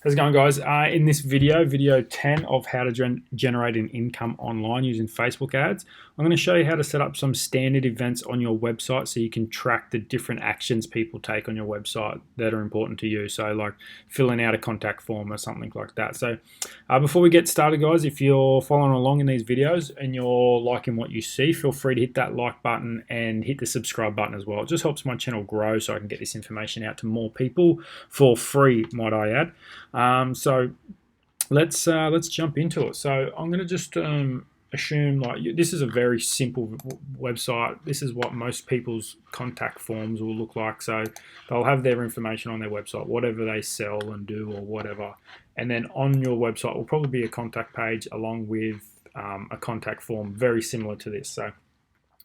How's it going, guys? In this video 10 of how to generate an income online using Facebook ads, I'm going to show you how to set up some standard events on your website so you can track the different actions people take on your website that are important to you. So like filling out a contact form or something like that. So before we get started, guys, if you're following along in these videos and you're liking what you see, feel free to hit that like button and hit the subscribe button as well. It just helps my channel grow so I can get this information out to more people for free, might I add. So let's jump into it. So I'm going to just assume like this is a very simple website. This is what most people's contact forms will look like. So they'll have their information on their website, whatever they sell and do or whatever. And then on your website will probably be a contact page along with a contact form very similar to this. So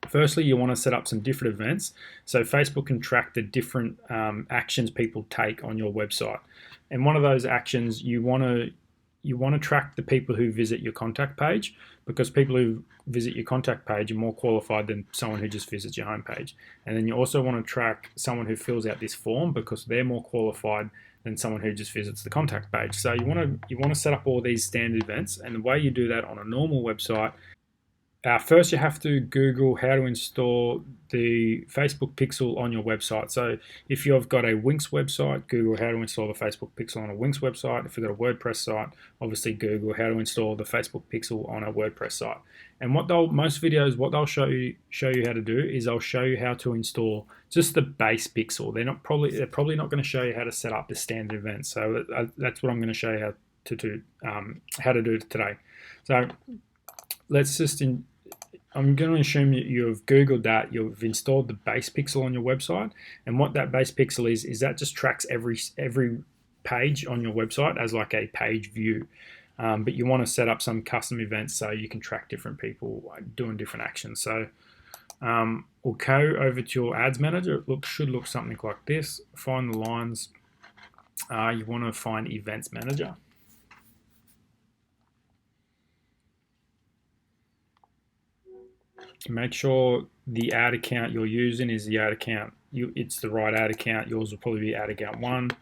firstly, you want to set up some different events so Facebook can track the different actions people take on your website. And one of those actions you want to track the people who visit your contact page, because people who visit your contact page are more qualified than someone who just visits your homepage. And then you also want to track someone who fills out this form, because they're more qualified than someone who just visits the contact page. So you want to set up all these standard events, and the way you do that on a normal website. First, you have to Google how to install the Facebook Pixel on your website. So if you've got a Wix website, Google how to install the Facebook Pixel on a Wix website. If you've got a WordPress site, obviously Google how to install the Facebook Pixel on a WordPress site. And what they'll show you how to do is they'll show you how to install just the base pixel. They're probably not going to show you how to set up the standard events. So that's what I'm going to show you how to do today. So let's just I'm going to assume you've Googled that, you've installed the base pixel on your website, and what that base pixel is that just tracks every page on your website as like a page view. But you want to set up some custom events so you can track different people doing different actions. So we'll go over to your ads manager. It should look something like this. Find the lines. You want to find events manager. Make sure the ad account you're using is the ad account. It's the right ad account. Yours will probably be ad account 1.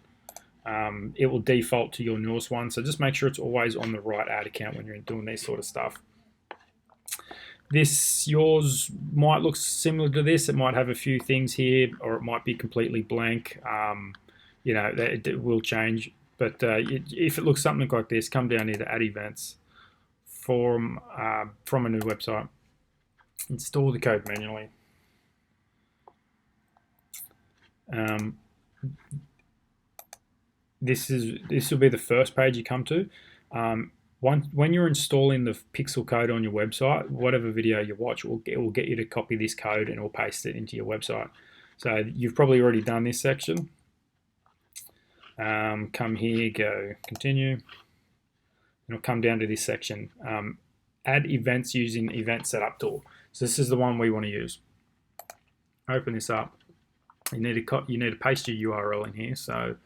It will default to your newest one. So just make sure it's always on the right ad account when you're doing this sort of stuff. Yours might look similar to this. It might have a few things here, or it might be completely blank. It will change. But if it looks something like this, come down here to add events from a new website. Install the code manually. This will be the first page you come to. When you're installing the pixel code on your website, whatever video you watch, it will get you to copy this code and it will paste it into your website. So you've probably already done this section. Come here, go continue, and it'll come down to this section. Add events using event setup tool. So this is the one we want to use. Open this up. You need to paste your URL in here. So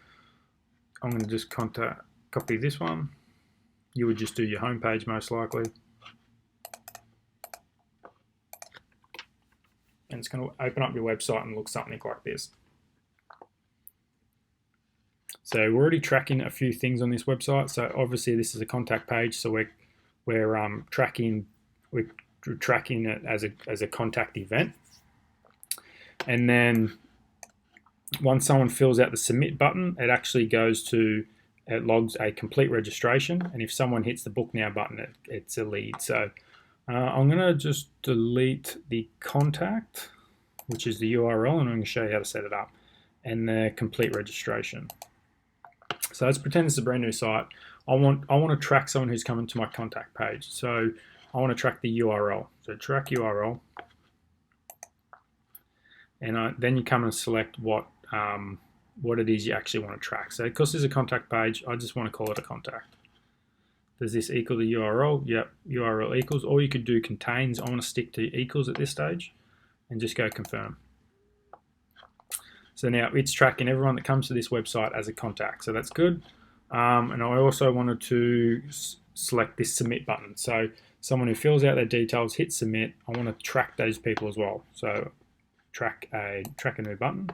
I'm going to just copy this one. You would just do your home page most likely. And it's going to open up your website and look something like this. So we're already tracking a few things on this website. So obviously this is a contact page. So we're tracking it as a contact event. And then once someone fills out the submit button, it logs a complete registration. And if someone hits the book now button, it's a lead. So I'm going to just delete the contact, which is the URL, and I'm going to show you how to set it up, and the complete registration. So let's pretend this is a brand new site. I want to track someone who's coming to my contact page. So I want to track the URL. So track URL, and then you come and select what it is you actually want to track. So because there's a contact page, I just want to call it a contact. Does this equal the URL? Yep, URL equals. Or you could do contains. I want to stick to equals at this stage, and just go confirm. So now it's tracking everyone that comes to this website as a contact. So that's good. And I also wanted to select this submit button. So someone who fills out their details, hit submit. I want to track those people as well. So track a new button,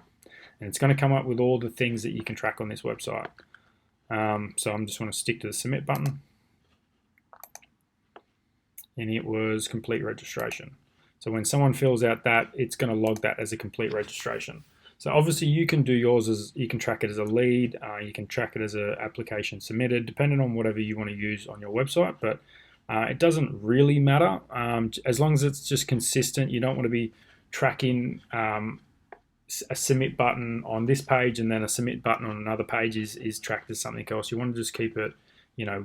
and it's going to come up with all the things that you can track on this website. So I'm just going to stick to the submit button, and it was complete registration. So when someone fills out that, it's going to log that as a complete registration. So obviously you can do yours as, you can track it as a lead, you can track it as an application submitted, depending on whatever you want to use on your website, but it doesn't really matter. As long as it's just consistent, you don't want to be tracking a submit button on this page and then a submit button on another page is tracked as something else. You want to just keep it, you know,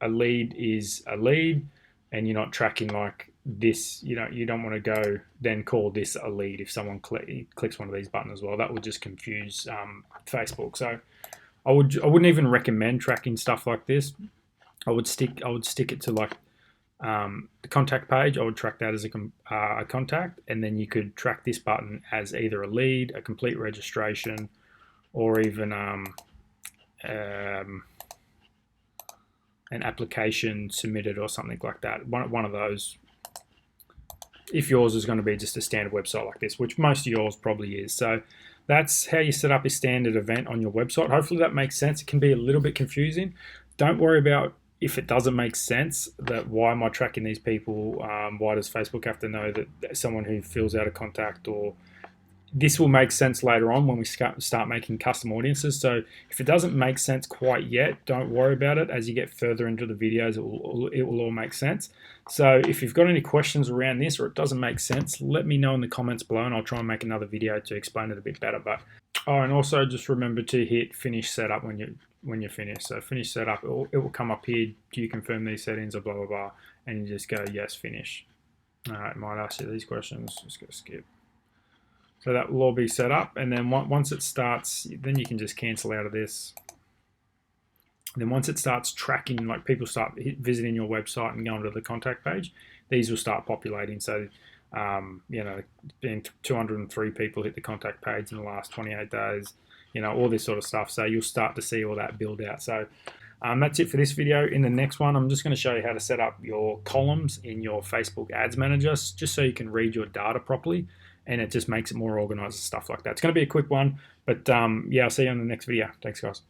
a lead is a lead, and you're not tracking like this. You don't want to go then call this a lead if someone clicks one of these buttons as well. That would just confuse Facebook. So I wouldn't even recommend tracking stuff like this. I would stick it to like the contact page. I would track that as a contact, and then you could track this button as either a lead, a complete registration, or even an application submitted or something like that. One of those. If yours is going to be just a standard website like this, which most of yours probably is. So that's how you set up a standard event on your website. Hopefully that makes sense. It can be a little bit confusing. Don't worry about if it doesn't make sense, that why am I tracking these people? Why does Facebook have to know that someone who fills out a contact? Or this will make sense later on when we start making custom audiences. So if it doesn't make sense quite yet, don't worry about it. As you get further into the videos, it will all make sense. So if you've got any questions around this or it doesn't make sense, let me know in the comments below, and I'll try and make another video to explain it a bit better. But and also just remember to hit finish setup when you're finished. So finish setup, it will come up here. Do you confirm these settings or blah blah blah, and you just go yes, finish. All right, it might ask you these questions. Just go skip. So that will all be set up, and then once it starts, then you can just cancel out of this. And then once it starts tracking, like people start visiting your website and going to the contact page, these will start populating. So, being 203 people hit the contact page in the last 28 days, all this sort of stuff. So you'll start to see all that build out. So that's it for this video. In the next one, I'm just going to show you how to set up your columns in your Facebook Ads Manager, just so you can read your data properly, and it just makes it more organized and stuff like that. It's going to be a quick one, but yeah, I'll see you on the next video. Thanks, guys.